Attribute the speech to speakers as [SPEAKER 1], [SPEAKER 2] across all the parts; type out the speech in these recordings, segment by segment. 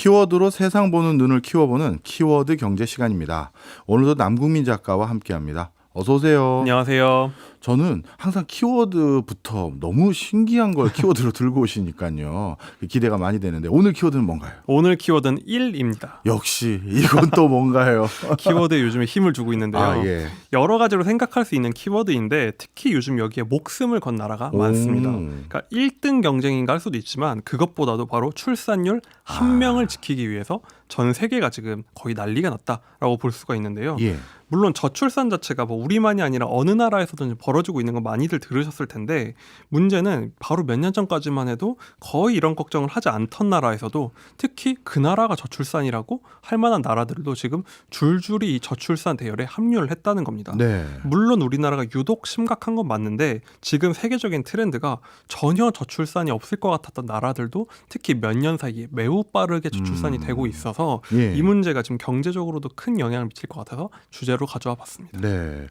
[SPEAKER 1] 키워드로 세상 보는 눈을 키워보는 키워드 경제 시간입니다. 오늘도 남국민 작가와 함께합니다. 어서 오세요.
[SPEAKER 2] 안녕하세요.
[SPEAKER 1] 저는 항상 키워드부터 너무 신기한 걸 키워드로 들고 오시니까요. 기대가 많이 되는데 오늘 키워드는 뭔가요?
[SPEAKER 2] 오늘 키워드는 1입니다.
[SPEAKER 1] 역시 이건 또 뭔가요?
[SPEAKER 2] 키워드에 요즘에 힘을 주고 있는데요.
[SPEAKER 1] 예.
[SPEAKER 2] 여러 가지로 생각할 수 있는 키워드인데 특히 요즘 여기에 목숨을 건 나라가 많습니다. 그러니까 1등 경쟁인가 할 수도 있지만 그것보다도 바로 출산율 한 명을 지키기 위해서 전 세계가 지금 거의 난리가 났다라고 볼 수가 있는데요.
[SPEAKER 1] 예.
[SPEAKER 2] 물론 저출산 자체가 뭐 우리만이 아니라 어느 나라에서든 벌어지고 있는 거 많이들 들으셨을 텐데 문제는 바로 몇 년 전까지만 해도 거의 이런 걱정을 하지 않던 나라에서도 특히 그 나라가 저출산이라고 할 만한 나라들도 지금 줄줄이 이 저출산 대열에 합류를 했다는 겁니다.
[SPEAKER 1] 네.
[SPEAKER 2] 물론 우리나라가 유독 심각한 건 맞는데 지금 세계적인 트렌드가 전혀 저출산이 없을 것 같았던 나라들도 특히 몇 년 사이에 매우 빠르게 저출산이 되고 있어서
[SPEAKER 1] 예.
[SPEAKER 2] 이 문제가 지금 경제적으로도 큰 영향을 미칠 것 같아서 주제로 가져와 봤습니다.
[SPEAKER 1] 네.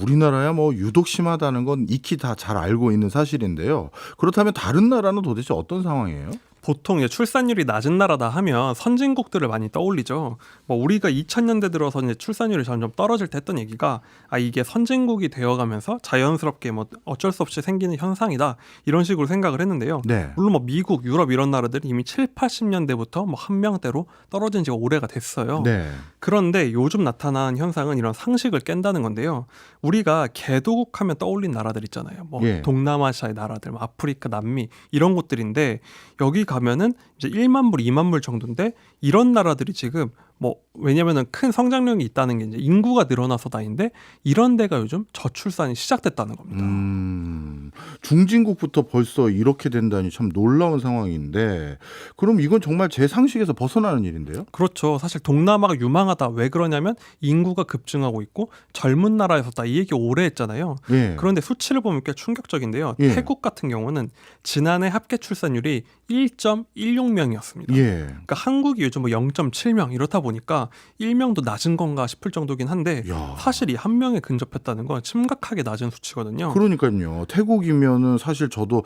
[SPEAKER 1] 우리나라야 뭐 유독 심하다는 건 익히 다 잘 알고 있는 사실인데요. 그렇다면 다른 나라는 도대체 어떤 상황이에요?
[SPEAKER 2] 보통 이제 출산율이 낮은 나라다 하면 선진국들을 많이 떠올리죠. 뭐 우리가 2000년대 들어서 이제 출산율이 점점 떨어질 때 했던 얘기가 이게 선진국이 되어가면서 자연스럽게 뭐 어쩔 수 없이 생기는 현상이다 이런 식으로 생각을 했는데요.
[SPEAKER 1] 네.
[SPEAKER 2] 물론 뭐 미국, 유럽 이런 나라들은 이미 7, 80년대부터 뭐 한 명대로 떨어진 지가 오래가 됐어요.
[SPEAKER 1] 네.
[SPEAKER 2] 그런데 요즘 나타난 현상은 이런 상식을 깬다는 건데요. 우리가 개도국 하면 떠올린 나라들 있잖아요. 뭐
[SPEAKER 1] 예.
[SPEAKER 2] 동남아시아의 나라들, 뭐 아프리카, 남미 이런 곳들인데 여기 가면은 이제 1만 불, 2만 불 정도인데 이런 나라들이 지금 뭐 왜냐면은 큰 성장력이 있다는 게 이제 인구가 늘어나서 다인데 이런 데가 요즘 저출산이 시작됐다는 겁니다.
[SPEAKER 1] 중진국부터 벌써 이렇게 된다니 참 놀라운 상황인데 그럼 이건 정말 제 상식에서 벗어나는 일인데요?
[SPEAKER 2] 그렇죠. 사실 동남아가 유망하다. 왜 그러냐면 인구가 급증하고 있고 젊은 나라에서다 이 얘기 오래 했잖아요.
[SPEAKER 1] 예.
[SPEAKER 2] 그런데 수치를 보면 꽤 충격적인데요.
[SPEAKER 1] 예.
[SPEAKER 2] 태국 같은 경우는 지난해 합계 출산율이 1.16명이었습니다.
[SPEAKER 1] 예.
[SPEAKER 2] 그러니까 한국이 요즘 뭐 0.7명 이렇다 보니까 1명도 낮은 건가 싶을 정도긴 한데
[SPEAKER 1] 야.
[SPEAKER 2] 사실 이 한 명에 근접했다는 건 심각하게 낮은 수치거든요.
[SPEAKER 1] 그러니까요. 태국이면은 사실 저도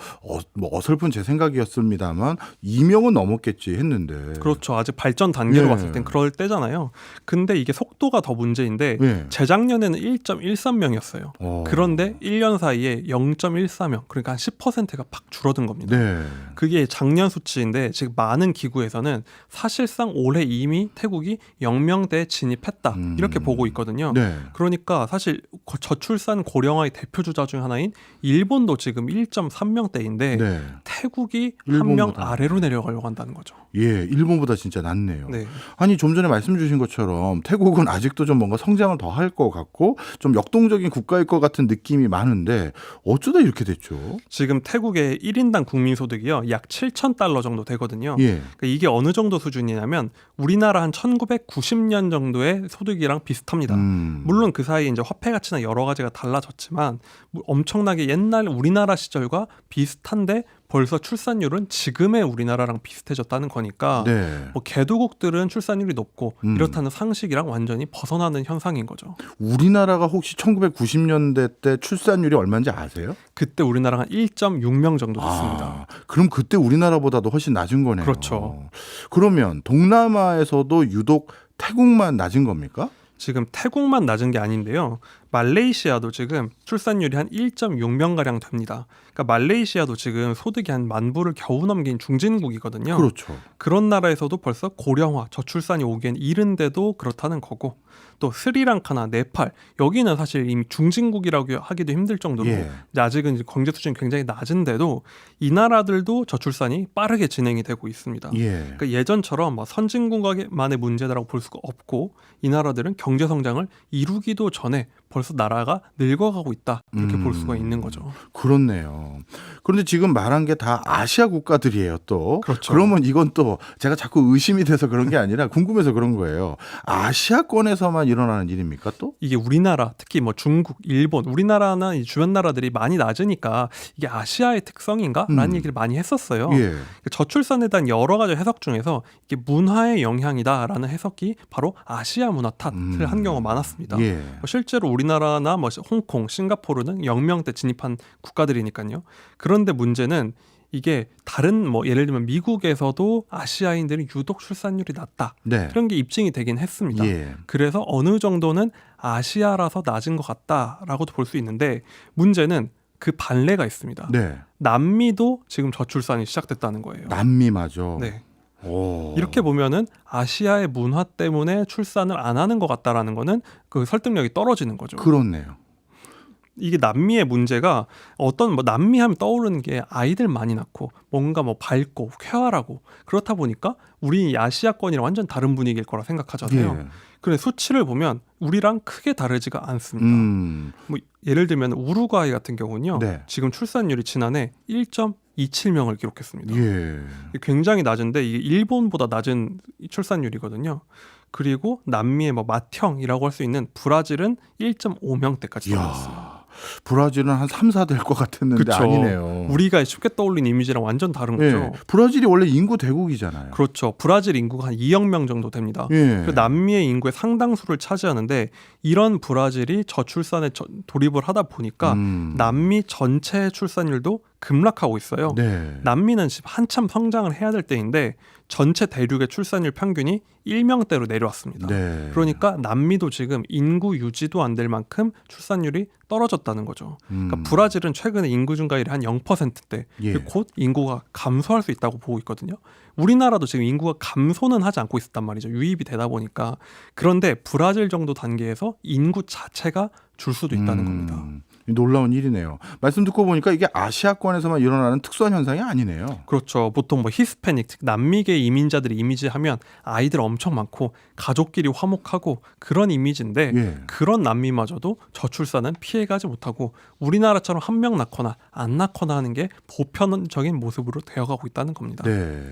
[SPEAKER 1] 뭐 어설픈 제 생각이었습니다만 2명은 넘었겠지 했는데.
[SPEAKER 2] 그렇죠. 아직 발전 단계로
[SPEAKER 1] 예.
[SPEAKER 2] 봤을 땐 그럴 때잖아요. 근데 이게 속도가 더 문제인데
[SPEAKER 1] 예.
[SPEAKER 2] 재작년에는 1.13명이었어요. 그런데 1년 사이에 0.14명, 그러니까 한 10%가 팍 줄어든 겁니다.
[SPEAKER 1] 네.
[SPEAKER 2] 그게 작년 수치인데 지금 많은 기구에서는 사실상 올해 이미 태국이 0명대에 진입했다 이렇게 보고 있거든요.
[SPEAKER 1] 네.
[SPEAKER 2] 그러니까 사실 저출산 고령화의 대표 주자 중 하나인 일본도 지금 1.3명대인데
[SPEAKER 1] 네.
[SPEAKER 2] 태국이 한 명
[SPEAKER 1] 일본보다.
[SPEAKER 2] 아래로 내려가려고 한다는 거죠.
[SPEAKER 1] 예, 일본보다 진짜 낫네요.
[SPEAKER 2] 네.
[SPEAKER 1] 아니 좀 전에 말씀 주신 것처럼 태국은 아직도 좀 뭔가 성장을 더 할 것 같고 좀 역동적인 국가일 것 같은 느낌이 많은데 어쩌다 이렇게 됐죠?
[SPEAKER 2] 지금 태국의 1인당 국민소득이요 약 7,000달러 정도 되거든요.
[SPEAKER 1] 예.
[SPEAKER 2] 그러니까 이게 어느 정도 수준이냐면 우리나라 한 1990년 정도의 소득이랑 비슷합니다. 물론 그 사이에 이제 화폐 가치나 여러 가지가 달라졌지만 엄청나게 옛날 우리나라 시절과 비슷한데 벌써 출산율은 지금의 우리나라랑 비슷해졌다는 거니까
[SPEAKER 1] 네.
[SPEAKER 2] 뭐 개도국들은 출산율이 높고 이렇다는 상식이랑 완전히 벗어나는 현상인 거죠.
[SPEAKER 1] 우리나라가 혹시 1990년대 때 출산율이 얼마인지 아세요?
[SPEAKER 2] 그때 우리나라가 한 1.6명 정도 됐습니다.
[SPEAKER 1] 그럼 그때 우리나라보다도 훨씬 낮은 거네요.
[SPEAKER 2] 그렇죠.
[SPEAKER 1] 그러면 동남아에서도 유독 태국만 낮은 겁니까?
[SPEAKER 2] 지금 태국만 낮은 게 아닌데요. 말레이시아도 지금 출산율이 한 1.6명가량 됩니다. 그러니까 말레이시아도 지금 소득이 한 10,000불을 겨우 넘긴 중진국이거든요.
[SPEAKER 1] 그렇죠.
[SPEAKER 2] 그런 나라에서도 벌써 고령화, 저출산이 오기엔 이른데도 그렇다는 거고 또 스리랑카나 네팔 여기는 사실 이미 중진국이라고 하기도 힘들 정도로
[SPEAKER 1] 예.
[SPEAKER 2] 아직은 경제 수준이 굉장히 낮은데도 이 나라들도 저출산이 빠르게 진행이 되고 있습니다.
[SPEAKER 1] 예.
[SPEAKER 2] 그러니까 예전처럼 선진국만의 문제다라고 볼 수가 없고 이 나라들은 경제 성장을 이루기도 전에 벌써 나라가 늙어가고 있다 이렇게 볼 수가 있는 거죠.
[SPEAKER 1] 그렇네요. 그런데 지금 말한 게 다 아시아 국가들이에요, 또.
[SPEAKER 2] 그렇죠.
[SPEAKER 1] 그러면 이건 또 제가 자꾸 의심이 돼서 그런 게 아니라 궁금해서 그런 거예요. 아시아권에서만 일어나는 일입니까, 또?
[SPEAKER 2] 이게 우리나라 특히 뭐 중국, 일본, 우리나라나 이 주변 나라들이 많이 낮으니까 이게 아시아의 특성인가라는 얘기를 많이 했었어요.
[SPEAKER 1] 예.
[SPEAKER 2] 저출산에 대한 여러 가지 해석 중에서 이게 문화의 영향이다라는 해석이 바로 아시아 문화 탓을 한 경우가 많았습니다.
[SPEAKER 1] 예.
[SPEAKER 2] 실제로 우리나라나 홍콩, 싱가포르는 0명대 진입한 국가들이니까요. 그런데 문제는 이게 다른 뭐 예를 들면 미국에서도 아시아인들이 유독 출산율이 낮다.
[SPEAKER 1] 네.
[SPEAKER 2] 그런 게 입증이 되긴 했습니다.
[SPEAKER 1] 예.
[SPEAKER 2] 그래서 어느 정도는 아시아라서 낮은 것 같다라고도 볼 수 있는데 문제는 그 반례가 있습니다.
[SPEAKER 1] 네.
[SPEAKER 2] 남미도 지금 저출산이 시작됐다는 거예요.
[SPEAKER 1] 남미마저.
[SPEAKER 2] 네.
[SPEAKER 1] 오.
[SPEAKER 2] 이렇게 보면은 아시아의 문화 때문에 출산을 안 하는 것 같다라는 거는 그 설득력이 떨어지는 거죠.
[SPEAKER 1] 그렇네요.
[SPEAKER 2] 이게 남미의 문제가 어떤 뭐 남미 하면 떠오르는 게 아이들 많이 낳고 뭔가 뭐 밝고 쾌활하고 그렇다 보니까 우리 아시아권이랑 완전 다른 분위기일 거라 생각하잖아요.
[SPEAKER 1] 예.
[SPEAKER 2] 그런데 수치를 보면 우리랑 크게 다르지가 않습니다. 뭐 예를 들면 우루과이 같은 경우는요.
[SPEAKER 1] 네.
[SPEAKER 2] 지금 출산율이 지난해 1.27명을 기록했습니다.
[SPEAKER 1] 예.
[SPEAKER 2] 굉장히 낮은데 이게 일본보다 낮은 출산율이거든요. 그리고 남미의 뭐 맏형이라고 할 수 있는 브라질은 1.5명대까지 떨어졌어요.
[SPEAKER 1] 이야. 브라질은 한 3, 4 될 것 같았는데
[SPEAKER 2] 그쵸.
[SPEAKER 1] 아니네요.
[SPEAKER 2] 우리가 쉽게 떠올리는 이미지랑 완전 다른
[SPEAKER 1] 예.
[SPEAKER 2] 거죠.
[SPEAKER 1] 브라질이 원래 인구 대국이잖아요.
[SPEAKER 2] 그렇죠. 브라질 인구가 한 2억 명 정도 됩니다.
[SPEAKER 1] 예.
[SPEAKER 2] 그 남미의 인구의 상당수를 차지하는데 이런 브라질이 저출산에 돌입을 하다 보니까 남미 전체 출산율도 급락하고 있어요.
[SPEAKER 1] 네.
[SPEAKER 2] 남미는 지금 한참 성장을 해야 될 때인데 전체 대륙의 출산율 평균이 1명대로 내려왔습니다.
[SPEAKER 1] 네.
[SPEAKER 2] 그러니까 남미도 지금 인구 유지도 안 될 만큼 출산율이 떨어졌다는 거죠. 그러니까 브라질은 최근에 인구 증가율이 한 0%대
[SPEAKER 1] 예.
[SPEAKER 2] 곧 인구가 감소할 수 있다고 보고 있거든요. 우리나라도 지금 인구가 감소는 하지 않고 있었단 말이죠. 유입이 되다 보니까. 그런데 브라질 정도 단계에서 인구 자체가 줄 수도 있다는 겁니다.
[SPEAKER 1] 놀라운 일이네요. 말씀 듣고 보니까 이게 아시아권에서만 일어나는 특수한 현상이 아니네요.
[SPEAKER 2] 그렇죠. 보통 뭐 히스패닉, 즉 남미계 이민자들이 이미지하면 아이들 엄청 많고 가족끼리 화목하고 그런 이미지인데
[SPEAKER 1] 예.
[SPEAKER 2] 그런 남미마저도 저출산은 피해가지 못하고 우리나라처럼 한 명 낳거나 안 낳거나 하는 게 보편적인 모습으로 되어가고 있다는 겁니다.
[SPEAKER 1] 네.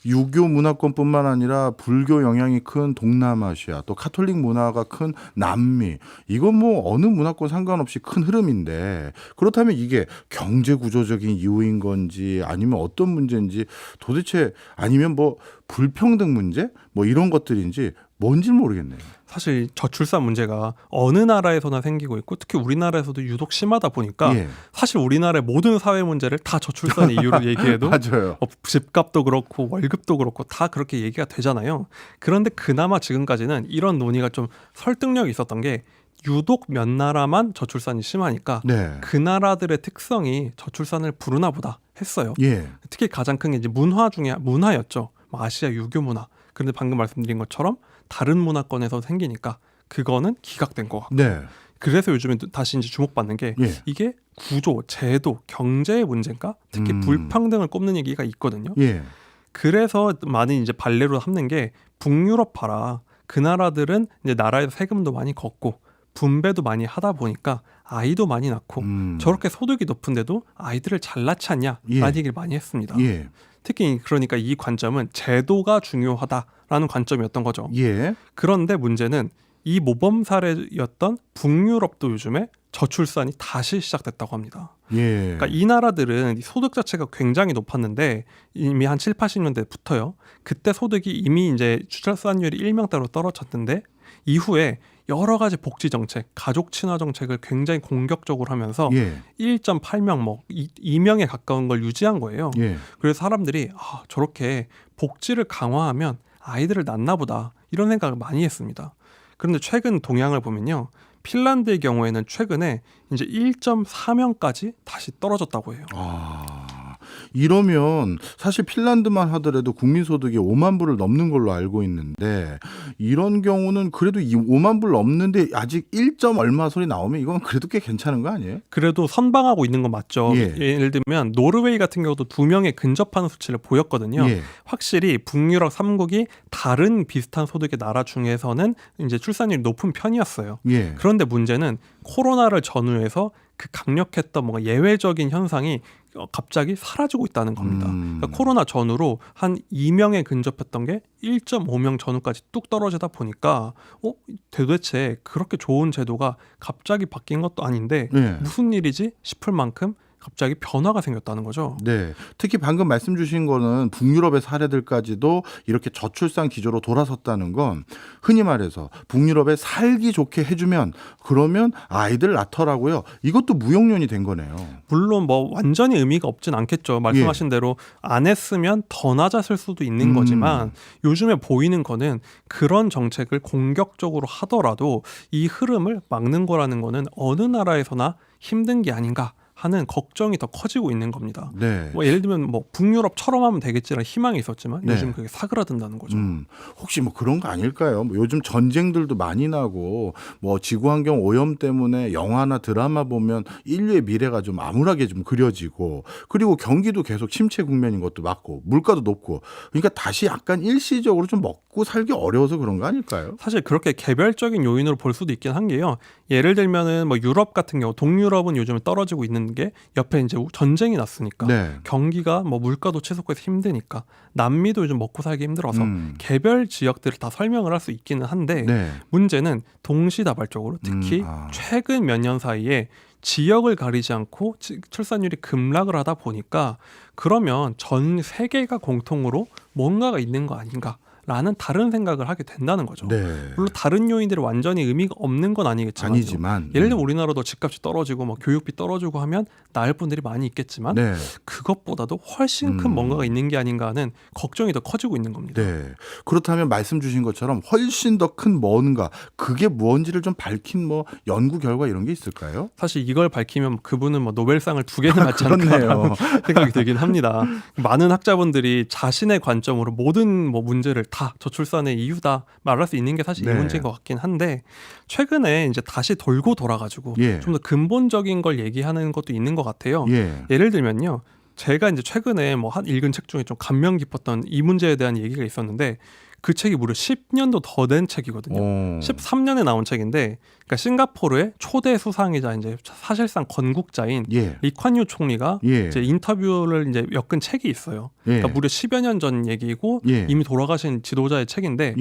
[SPEAKER 1] 유교 문화권뿐만 아니라 불교 영향이 큰 동남아시아, 또 카톨릭 문화가 큰 남미, 이건 뭐 어느 문화권 상관없이 큰 흐름인데 그렇다면 이게 경제 구조적인 이유인 건지 아니면 어떤 문제인지 도대체 아니면 뭐 불평등 문제 뭐 이런 것들인지 뭔지 모르겠네요.
[SPEAKER 2] 사실 저출산 문제가 어느 나라에서나 생기고 있고 특히 우리나라에서도 유독 심하다 보니까
[SPEAKER 1] 예.
[SPEAKER 2] 사실 우리나라의 모든 사회 문제를 다 저출산의 이유로 얘기해도
[SPEAKER 1] 맞아요.
[SPEAKER 2] 집값도 그렇고 월급도 그렇고 다 그렇게 얘기가 되잖아요. 그런데 그나마 지금까지는 이런 논의가 좀 설득력이 있었던 게 유독 몇 나라만 저출산이 심하니까
[SPEAKER 1] 네.
[SPEAKER 2] 그 나라들의 특성이 저출산을 부르나 보다 했어요.
[SPEAKER 1] 예.
[SPEAKER 2] 특히 가장 큰 게 이제 문화 중에 문화였죠. 뭐 아시아 유교 문화. 그런데 방금 말씀드린 것처럼 다른 문화권에서 생기니까 그거는 기각된 것 같고.
[SPEAKER 1] 네.
[SPEAKER 2] 그래서 요즘에 다시 이제 주목받는 게
[SPEAKER 1] 예.
[SPEAKER 2] 이게 구조, 제도, 경제의 문제인가? 특히 불평등을 꼽는 얘기가 있거든요.
[SPEAKER 1] 예.
[SPEAKER 2] 그래서 많이 이제 발례로 삼는 게 북유럽 봐라. 그 나라들은 이제 나라에서 세금도 많이 걷고 분배도 많이 하다 보니까 아이도 많이 낳고 저렇게 소득이 높은데도 아이들을 잘 낳지 않냐?
[SPEAKER 1] 예.
[SPEAKER 2] 라는 얘기를 많이 했습니다.
[SPEAKER 1] 예.
[SPEAKER 2] 특히 그러니까 이 관점은 제도가 중요하다라는 관점이었던 거죠.
[SPEAKER 1] 예.
[SPEAKER 2] 그런데 문제는 이 모범 사례였던 북유럽도 요즘에 저출산이 다시 시작됐다고 합니다.
[SPEAKER 1] 예.
[SPEAKER 2] 그러니까 이 나라들은 소득 자체가 굉장히 높았는데 이미 한 7, 80년대부터요. 그때 소득이 이미 이제 출산율이 1명대로 떨어졌는데 이후에 여러 가지 복지 정책, 가족 친화 정책을 굉장히 공격적으로 하면서
[SPEAKER 1] 예.
[SPEAKER 2] 1.8명, 뭐 2명에 가까운 걸 유지한 거예요.
[SPEAKER 1] 예.
[SPEAKER 2] 그래서 사람들이 저렇게 복지를 강화하면 아이들을 낳나 보다 이런 생각을 많이 했습니다. 그런데 최근 동향을 보면요. 핀란드의 경우에는 최근에 이제 1.4명까지 다시 떨어졌다고 해요.
[SPEAKER 1] 이러면 사실 핀란드만 하더라도 국민소득이 5만 불을 넘는 걸로 알고 있는데 이런 경우는 그래도 이 5만 불 넘는데 아직 1점 얼마 소리 나오면 이건 그래도 꽤 괜찮은 거 아니에요?
[SPEAKER 2] 그래도 선방하고 있는 건 맞죠.
[SPEAKER 1] 예.
[SPEAKER 2] 예를 들면 노르웨이 같은 경우도 2명에 근접하는 수치를 보였거든요.
[SPEAKER 1] 예.
[SPEAKER 2] 확실히 북유럽 3국이 다른 비슷한 소득의 나라 중에서는 이제 출산율이 높은 편이었어요.
[SPEAKER 1] 예.
[SPEAKER 2] 그런데 문제는 코로나를 전후해서 그 강력했던 뭔가 예외적인 현상이 갑자기 사라지고 있다는 겁니다. 그러니까 코로나 전후로 한 2명에 근접했던 게 1.5명 전후까지 뚝 떨어지다 보니까 도대체 그렇게 좋은 제도가 갑자기 바뀐 것도 아닌데
[SPEAKER 1] 예.
[SPEAKER 2] 무슨 일이지 싶을 만큼 갑자기 변화가 생겼다는 거죠.
[SPEAKER 1] 네. 특히 방금 말씀 주신 거는 북유럽의 사례들까지도 이렇게 저출산 기조로 돌아섰다는 건 흔히 말해서 북유럽에 살기 좋게 해주면 그러면 아이들 낳더라고요. 이것도 무용론이 된 거네요.
[SPEAKER 2] 물론 뭐 완전히 의미가 없진 않겠죠. 말씀하신 대로 안 했으면 더 낮았을 수도 있는 거지만 요즘에 보이는 거는 그런 정책을 공격적으로 하더라도 이 흐름을 막는 거라는 거는 어느 나라에서나 힘든 게 아닌가 하는 걱정이 더 커지고 있는 겁니다.
[SPEAKER 1] 네.
[SPEAKER 2] 뭐 예를 들면 뭐 북유럽처럼 하면 되겠지라는 희망이 있었지만
[SPEAKER 1] 네.
[SPEAKER 2] 요즘 그게 사그라든다는 거죠.
[SPEAKER 1] 혹시 뭐 그런 거 아닐까요? 뭐 요즘 전쟁들도 많이 나고 뭐 지구환경 오염 때문에 영화나 드라마 보면 인류의 미래가 좀 암울하게 좀 그려지고 그리고 경기도 계속 침체 국면인 것도 맞고 물가도 높고 그러니까 다시 약간 일시적으로 좀 먹고 살기 어려워서 그런 거 아닐까요?
[SPEAKER 2] 사실 그렇게 개별적인 요인으로 볼 수도 있긴 한 게요. 예를 들면은 뭐 유럽 같은 경우 동유럽은 요즘 떨어지고 있는 게 옆에 이제 전쟁이 났으니까
[SPEAKER 1] 네.
[SPEAKER 2] 경기가 뭐 물가도 치솟고해서 힘드니까 남미도 요즘 먹고 살기 힘들어서 개별 지역들을 다 설명을 할 수 있기는 한데
[SPEAKER 1] 네.
[SPEAKER 2] 문제는 동시다발적으로 특히 최근 몇 년 사이에 지역을 가리지 않고 출산율이 급락을 하다 보니까 그러면 전 세계가 공통으로 뭔가가 있는 거 아닌가? 라는 다른 생각을 하게 된다는 거죠.
[SPEAKER 1] 네.
[SPEAKER 2] 물론 다른 요인들이 완전히 의미가 없는 건 아니겠지만 예를 들면 우리나라도 집값이 떨어지고 뭐 교육비 떨어지고 하면 나을 분들이 많이 있겠지만
[SPEAKER 1] 네.
[SPEAKER 2] 그것보다도 훨씬 큰 뭔가가 있는 게 아닌가 하는 걱정이 더 커지고 있는 겁니다.
[SPEAKER 1] 네. 그렇다면 말씀 주신 것처럼 훨씬 더 큰 뭔가 그게 무언지를 좀 밝힌 뭐 연구 결과 이런 게 있을까요?
[SPEAKER 2] 사실 이걸 밝히면 그분은 뭐 노벨상을 2개나 받지 않을까라는 생각이 들긴 합니다. 많은 학자분들이 자신의 관점으로 모든 뭐 문제를 다 저출산의 이유다 말할 수 있는 게 사실 이 문제인 것 같긴 한데 최근에 이제 다시 돌고 돌아가지고 좀 더 근본적인 걸 얘기하는 것도 있는 것 같아요. 예를 들면요. 제가 이제 최근에 뭐 한 읽은 책 중에 좀 감명 깊었던 이 문제에 대한 얘기가 있었는데 그 책이 무려 10년도 더 된 책이거든요. 13년에 나온 책인데, 그러니까 싱가포르의 초대 수상이자 이제 사실상 건국자인 리콴유 총리가 이제 인터뷰를 이제 엮은 책이 있어요. 그러니까 무려 10여 년 전 얘기고 이미 돌아가신 지도자의 책인데.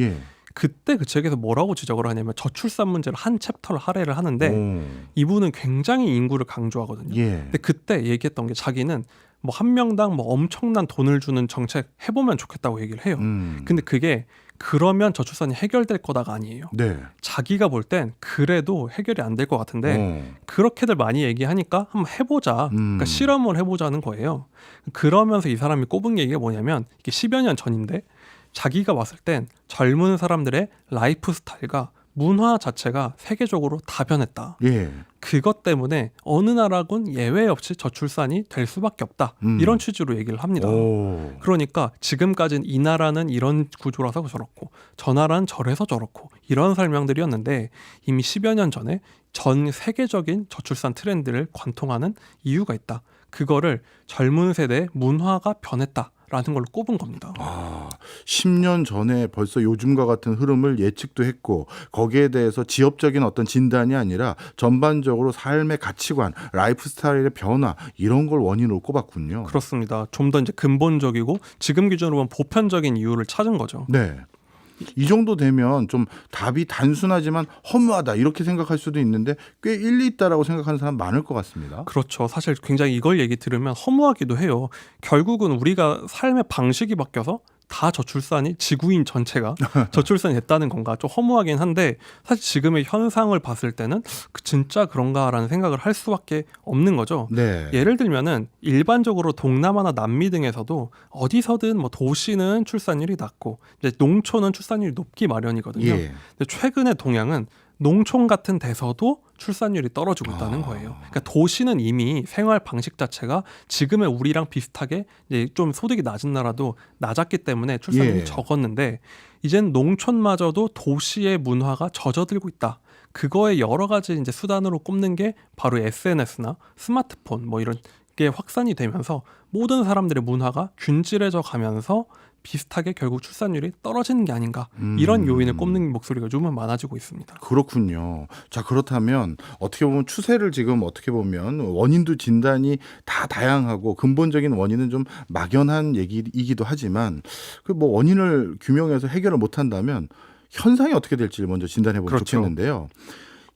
[SPEAKER 2] 그때 그 책에서 뭐라고 지적을 하냐면 저출산 문제를 한 챕터를 할애를 하는데 이분은 굉장히 인구를 강조하거든요. 근데 그때 얘기했던 게 자기는 뭐 한 명당 뭐 엄청난 돈을 주는 정책 해보면 좋겠다고 얘기를 해요. 근데 그게 그러면 저출산이 해결될 거다가 아니에요. 자기가 볼 땐 그래도 해결이 안 될 것 같은데 그렇게들 많이 얘기하니까 한번 해보자. 그러니까 실험을 해보자는 거예요. 그러면서 이 사람이 꼽은 얘기가 뭐냐면 이게 10여 년 전인데 자기가 봤을 땐 젊은 사람들의 라이프 스타일과 문화 자체가 세계적으로 다 변했다. 그것 때문에 어느 나라군 예외 없이 저출산이 될 수밖에 없다. 이런 취지로 얘기를 합니다. 그러니까 지금까지는 이 나라는 이런 구조라서 저렇고 저 나라는 저래서 저렇고 이런 설명들이었는데 이미 10여 년 전에 전 세계적인 저출산 트렌드를 관통하는 이유가 있다. 그거를 젊은 세대의 문화가 변했다. 라는 걸로 꼽은 겁니다.
[SPEAKER 1] 10년 전에 벌써 요즘과 같은 흐름을 예측도 했고 거기에 대해서 지엽적인 어떤 진단이 아니라 전반적으로 삶의 가치관, 라이프 스타일의 변화 이런 걸 원인으로 꼽았군요.
[SPEAKER 2] 그렇습니다. 좀 더 이제 근본적이고 지금 기준으로 보면 보편적인 이유를 찾은 거죠.
[SPEAKER 1] 네. 이 정도 되면 좀 답이 단순하지만 허무하다 이렇게 생각할 수도 있는데 꽤 일리 있다라고 생각하는 사람 많을 것 같습니다.
[SPEAKER 2] 그렇죠. 사실 굉장히 이걸 얘기 들으면 허무하기도 해요. 결국은 우리가 삶의 방식이 바뀌어서 다 저출산이 지구인 전체가 저출산이 됐다는 건가 좀 허무하긴 한데 사실 지금의 현상을 봤을 때는 진짜 그런가라는 생각을 할 수밖에 없는 거죠. 예를 들면은 일반적으로 동남아나 남미 등에서도 어디서든 뭐 도시는 출산율이 낮고 이제 농촌은 출산율이 높기 마련이거든요. 근데 최근에 동양은 농촌 같은 데서도 출산율이 떨어지고 있다는 거예요. 그러니까 도시는 이미 생활 방식 자체가 지금의 우리랑 비슷하게 이제 좀 소득이 낮은 나라도 낮았기 때문에 출산율이 적었는데 이젠 농촌마저도 도시의 문화가 젖어들고 있다. 그거에 여러 가지 이제 수단으로 꼽는 게 바로 SNS나 스마트폰 뭐 이런 게 확산이 되면서 모든 사람들의 문화가 균질해져 가면서 비슷하게 결국 출산율이 떨어지는 게 아닌가 이런 요인을 꼽는 목소리가 요즘은 많아지고 있습니다.
[SPEAKER 1] 그렇군요. 자 그렇다면 어떻게 보면 추세를 지금 어떻게 보면 원인도 진단이 다 다양하고 근본적인 원인은 좀 막연한 얘기이기도 하지만 그 뭐 원인을 규명해서 해결을 못한다면 현상이 어떻게 될지를 먼저 진단해 보면 좋겠는데요.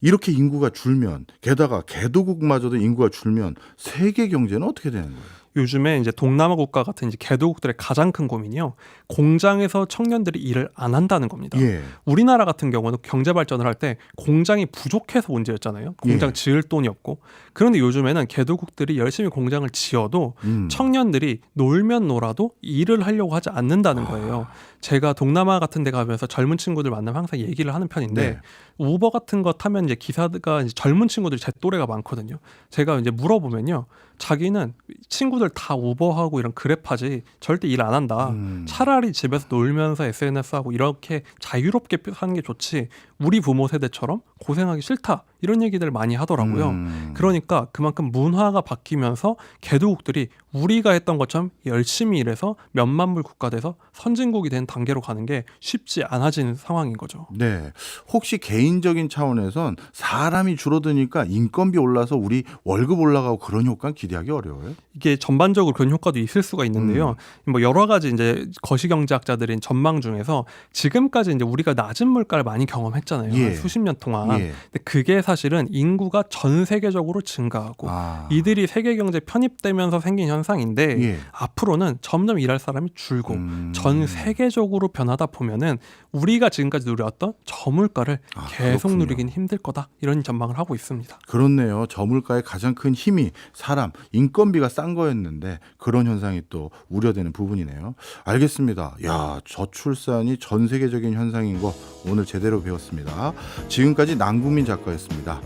[SPEAKER 1] 이렇게 인구가 줄면 게다가 개도국마저도 인구가 줄면 세계 경제는 어떻게 되는 거예요?
[SPEAKER 2] 요즘에 이제 동남아 국가 같은 이제 개도국들의 가장 큰 고민이요. 공장에서 청년들이 일을 안 한다는 겁니다.
[SPEAKER 1] 예.
[SPEAKER 2] 우리나라 같은 경우는 경제 발전을 할 때 공장이 부족해서 문제였잖아요. 공장
[SPEAKER 1] 예.
[SPEAKER 2] 지을 돈이 없고. 그런데 요즘에는 개도국들이 열심히 공장을 지어도 청년들이 놀면 놀아도 일을 하려고 하지 않는다는 거예요. 제가 동남아 같은 데 가면서 젊은 친구들 만나면 항상 얘기를 하는 편인데
[SPEAKER 1] 네.
[SPEAKER 2] 우버 같은 거 타면 이제 기사가 이제 젊은 친구들이 제 또래가 많거든요. 제가 이제 물어보면요. 자기는 친구들 다 우버하고 이런 그랩하지 절대 일 안 한다. 차라리 집에서 놀면서 SNS하고 이렇게 자유롭게 사는 게 좋지 우리 부모 세대처럼 고생하기 싫다. 이런 얘기들 많이 하더라고요. 그러니까 그만큼 문화가 바뀌면서 개도국들이 우리가 했던 것처럼 열심히 일해서 몇만 불 국가 돼서 선진국이 된 단계로 가는 게 쉽지 않아지는 상황인 거죠.
[SPEAKER 1] 네. 혹시 개인적인 차원에선 사람이 줄어드니까 인건비 올라서 우리 월급 올라가고 그런 효과는 기대하기 어려워요?
[SPEAKER 2] 이게 전반적으로 그런 효과도 있을 수가 있는데요. 뭐 여러 가지 이제 거시경제학자들인 전망 중에서 지금까지 이제 우리가 낮은 물가를 많이 경험했잖아요.
[SPEAKER 1] 예.
[SPEAKER 2] 한 수십 년 동안.
[SPEAKER 1] 예.
[SPEAKER 2] 근데 그게 사실은 인구가 전 세계적으로 증가하고 이들이 세계 경제에 편입되면서 생긴 현상인데
[SPEAKER 1] 예.
[SPEAKER 2] 앞으로는 점점 일할 사람이 줄고 전 세계적으로 변하다 보면은 우리가 지금까지 누려왔던 저물가를 계속
[SPEAKER 1] 그렇군요.
[SPEAKER 2] 누리긴 힘들 거다. 이런 전망을 하고 있습니다.
[SPEAKER 1] 그렇네요. 저물가의 가장 큰 힘이 사람, 인건비가 싼 거였는데 그런 현상이 또 우려되는 부분이네요. 알겠습니다. 야, 저출산이 전 세계적인 현상인 거 오늘 제대로 배웠습니다. 지금까지 남국민 작가였습니다.